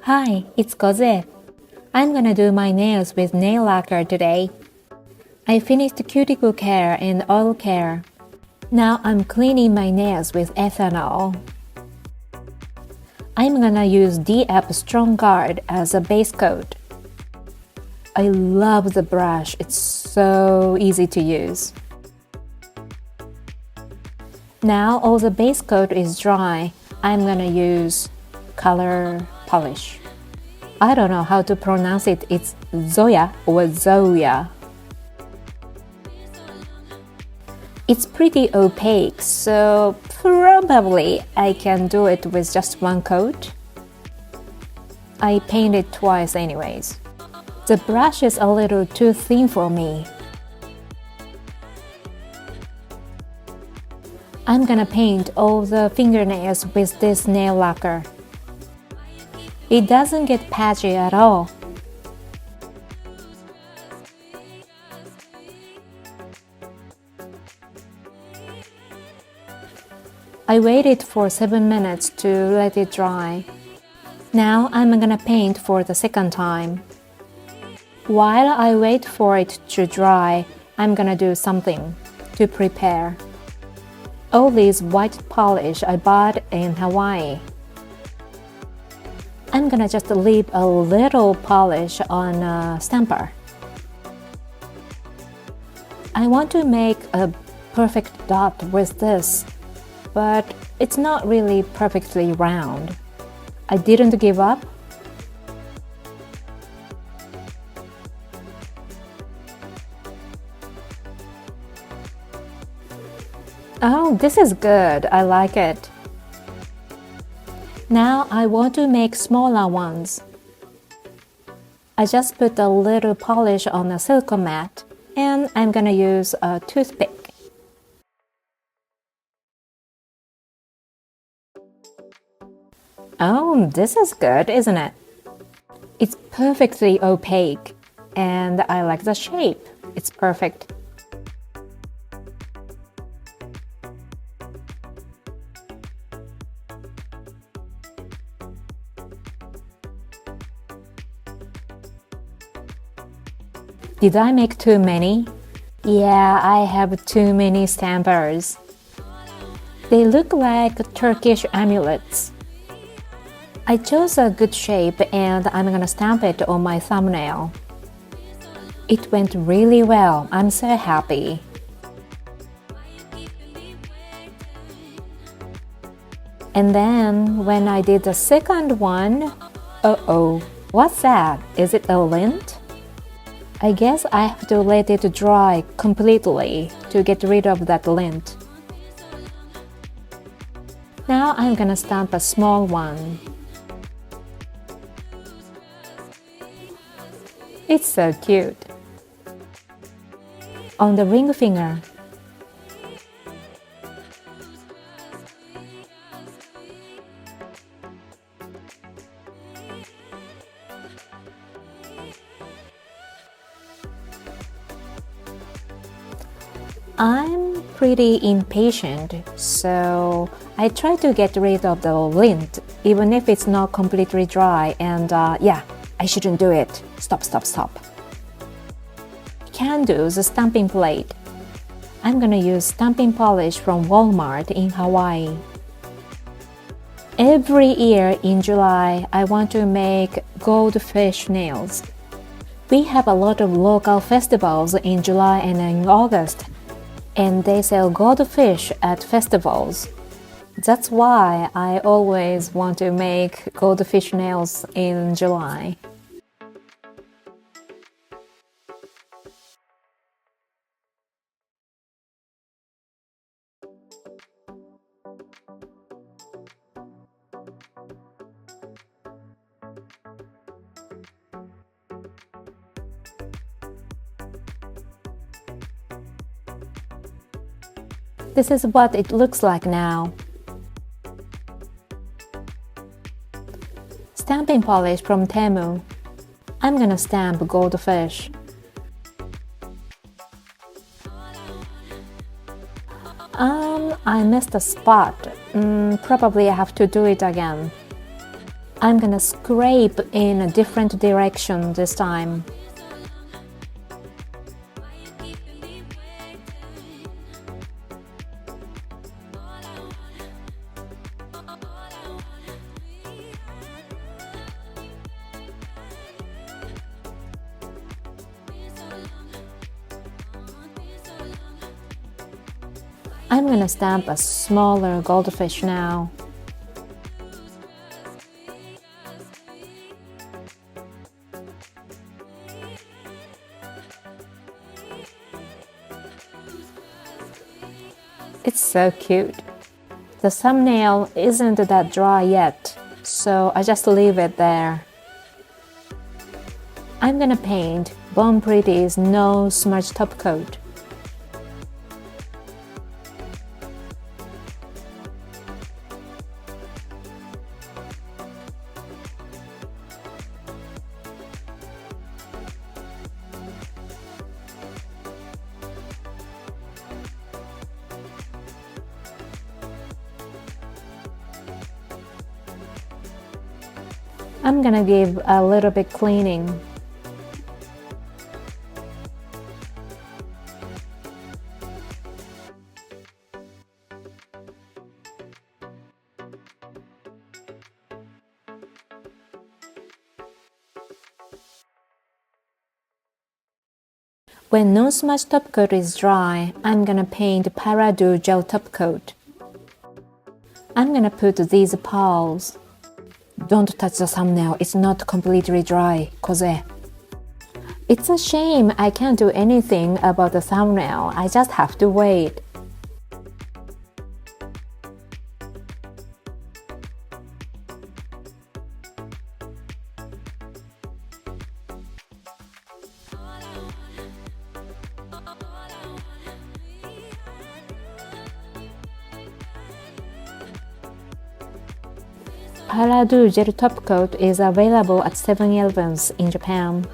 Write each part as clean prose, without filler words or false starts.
Hi, it's Kozue. I'm gonna do my nails with nail lacquer today. I finished cuticle care and oil care. Now I'm cleaning my nails with ethanol. I'm gonna use DF Strong Guard as a base coat. I love the brush, it's so easy to use. Now all the base coat is dry, I'm gonna use color polish. I don't know how to pronounce it, it's Zoya or Zoya. It's pretty opaque, so probably I can do it with just one coat. I painted twice anyways. The brush is a little too thin for me. I'm gonna paint all the fingernails with this nail lacquer. It doesn't get patchy at all. I waited for 7 minutes to let it dry. Now I'm gonna paint for the second time. While I wait for it to dry, I'm gonna do something to prepare. All this white polish I bought in Hawaii. I'm gonna just leave a little polish on a stamper. I want to make a perfect dot with this, but it's not really perfectly round. I didn't give up. Oh, this is good. I like it. Now I want to make smaller ones. I just put a little polish on a silicone mat and I'm gonna use a toothpick. Oh, this is good, isn't it? It's perfectly opaque and I like the shape. It's perfect. Did I make too many? Yeah, I have too many stampers. They look like Turkish amulets. I chose a good shape and I'm gonna stamp it on my thumbnail. It went really well. I'm so happy. And then when I did the second one, uh-oh, what's that? Is it a lint? I guess I have to let it dry completely to get rid of that lint. Now I'm gonna stamp a small one. It's so cute. On the ring finger. I'm pretty impatient, so I try to get rid of the lint, even if it's not completely dry, and yeah, I shouldn't do it. Stop. CanDo's stamping plate. I'm gonna use stamping polish from Walmart in Hawaii. Every year in July, I want to make Goldfish nails. We have a lot of local festivals in July and in August, and they sell goldfish at festivals. That's why I always want to make goldfish nails in July. This is what it looks like now. Stamping polish from Temu. I'm gonna stamp goldfish. I missed a spot. Probably I have to do it again. I'm gonna scrape in a different direction this time. I'm gonna stamp a smaller goldfish now. It's so cute. The thumbnail isn't that dry yet, so I just leave it there. I'm gonna paint Bon Pretty's No Smudge top coat. I'm gonna give a little bit cleaning. When no smudge top coat is dry, I'm gonna paint Paradu gel top coat. I'm gonna put these pearls. Don't touch the thumbnail, it's not completely dry, Kozue. It's a shame I can't do anything about the thumbnail, I just have to wait. Paradu gel top coat is available at 7-Elevens in Japan.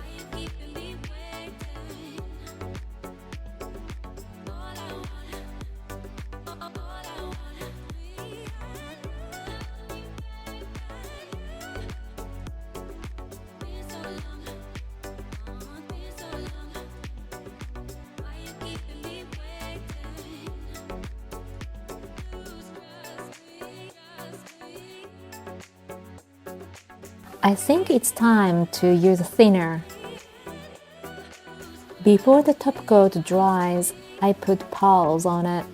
I think it's time to use thinner. Before the top coat dries, I put pearls on it.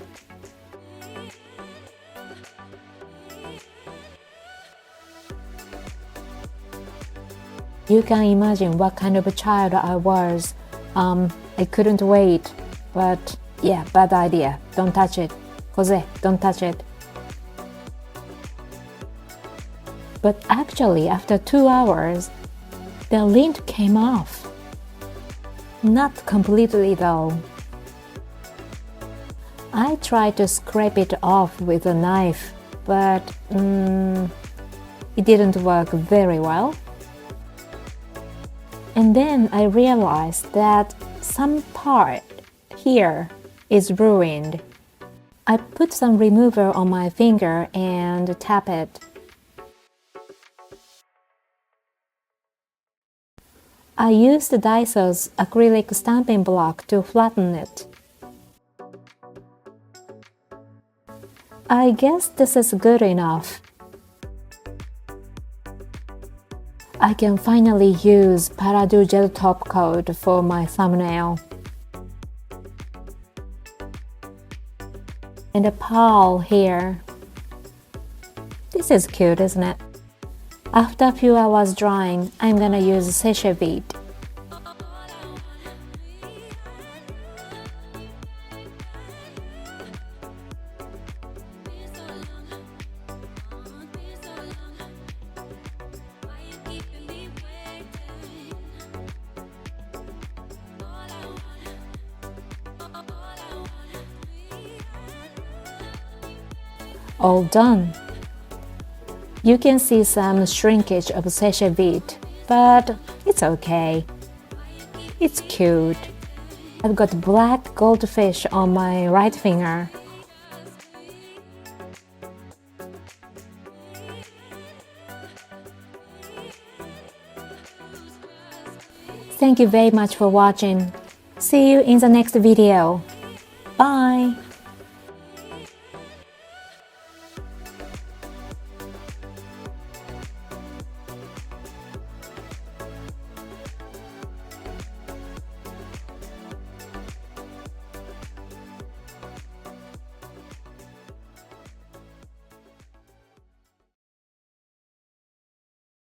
You can imagine what kind of a child I was. I couldn't wait, but yeah, bad idea. Don't touch it. Kozue, don't touch it. But actually, after 2 hours, the lint came off. Not completely though. I tried to scrape it off with a knife, but it didn't work very well. And then I realized that some part here is ruined. I put some remover on my finger and tap it. I used Daiso's acrylic stamping block to flatten it. I guess this is good enough. I can finally use Paradu gel top coat for my thumbnail. And a pearl here. This is cute, isn't it? After a few hours drying, I'm gonna use sachet bead. All done. You can see some shrinkage of sachet bead, but it's okay. It's cute. I've got black goldfish on my right finger. Thank you very much for watching. See you in the next video. Bye!